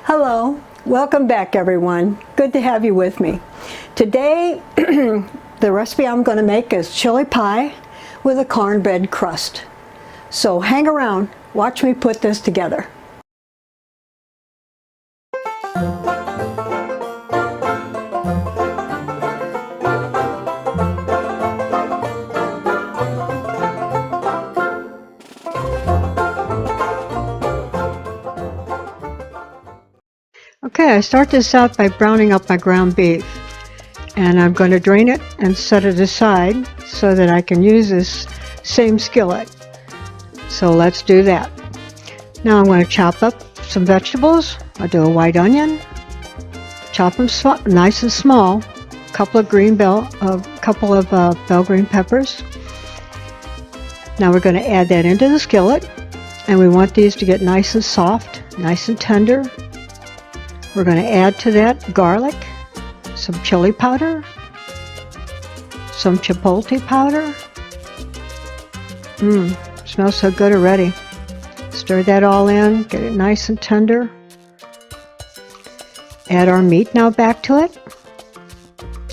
Hello, welcome back everyone. Good to have you with me. Today, the recipe I'm going to make is chili pie with a cornbread crust. So hang around, watch me put this together. Okay, I start this out by browning up my ground beef, and I'm going to drain it and set it aside so that I can use this same skillet. So let's do that. Now I'm going to chop up some vegetables. I'll do a white onion, chop them nice and small, a couple of bell green peppers. Now we're going to add that into the skillet, and we want these to get nice and soft, nice and tender. We're going to add to that garlic, some chili powder, some chipotle powder. Smells so good already. Stir that all in, get it nice and tender. Add our meat now back to it.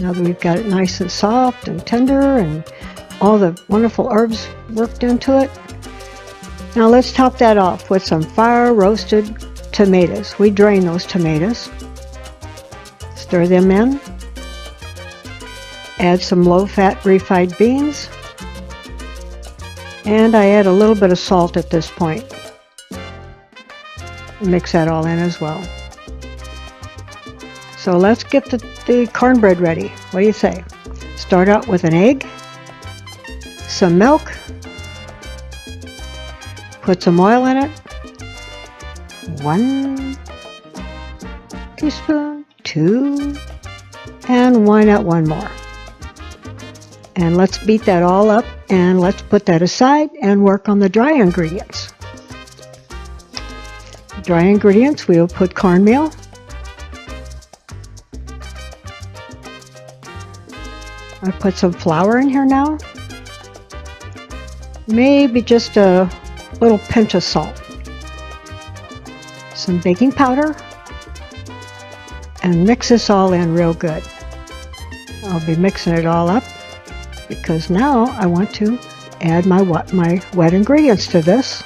Now that we've got it nice and soft and tender and all the wonderful herbs worked into it. Now let's top that off with some fire roasted tomatoes. We drain those tomatoes. Stir them in. Add some low-fat refried beans. And I add a little bit of salt at this point. Mix that all in as well. So let's get the cornbread ready. What do you say? Start out with an egg, some milk, put some oil in it, 1 teaspoon, 2, and why not 1 more? And let's beat that all up, and let's put that aside and work on the dry ingredients. Dry ingredients, we will put cornmeal, I put some flour in here now, maybe just a little pinch of salt, some baking powder, and mix this all in real good. I'll be mixing it all up because now I want to add my wet ingredients to this.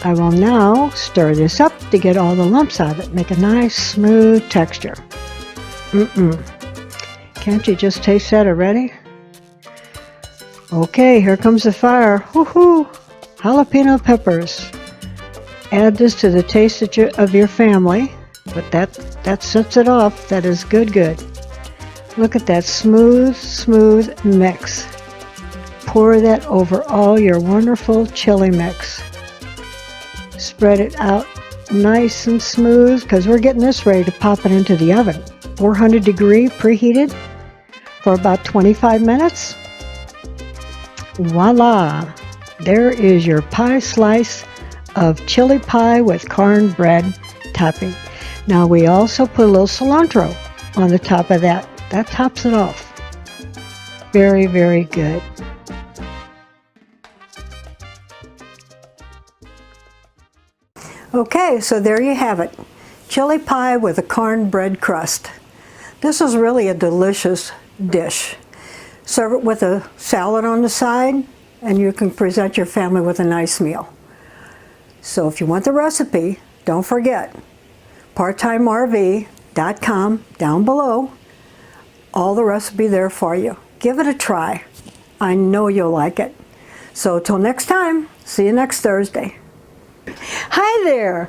I will now stir this up to get all the lumps out of it, make a nice smooth texture. Can't you just taste that already? Okay, here comes the fire. Woohoo! Jalapeno peppers. Add this to the taste of your family, but that sets it off. That is good. Look at that smooth mix. Pour that over all your wonderful chili mix. Spread it out nice and smooth because we're getting this ready to pop it into the oven. 400 degree preheated for about 25 minutes. Voila! There is your pie slice of chili pie with cornbread topping. Now we also put a little cilantro on the top of that. That tops it off. Very good. Okay, so there you have it. Chili pie with a cornbread crust. This is really a delicious dish. Serve it with a salad on the side, and you can present your family with a nice meal. So if you want the recipe, don't forget, parttimrv.com down below. All the recipe there for you. Give it a try. I know you'll like it. So till next time, see you next Thursday. Hi there,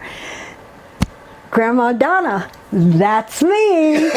Grandma Donna. That's me.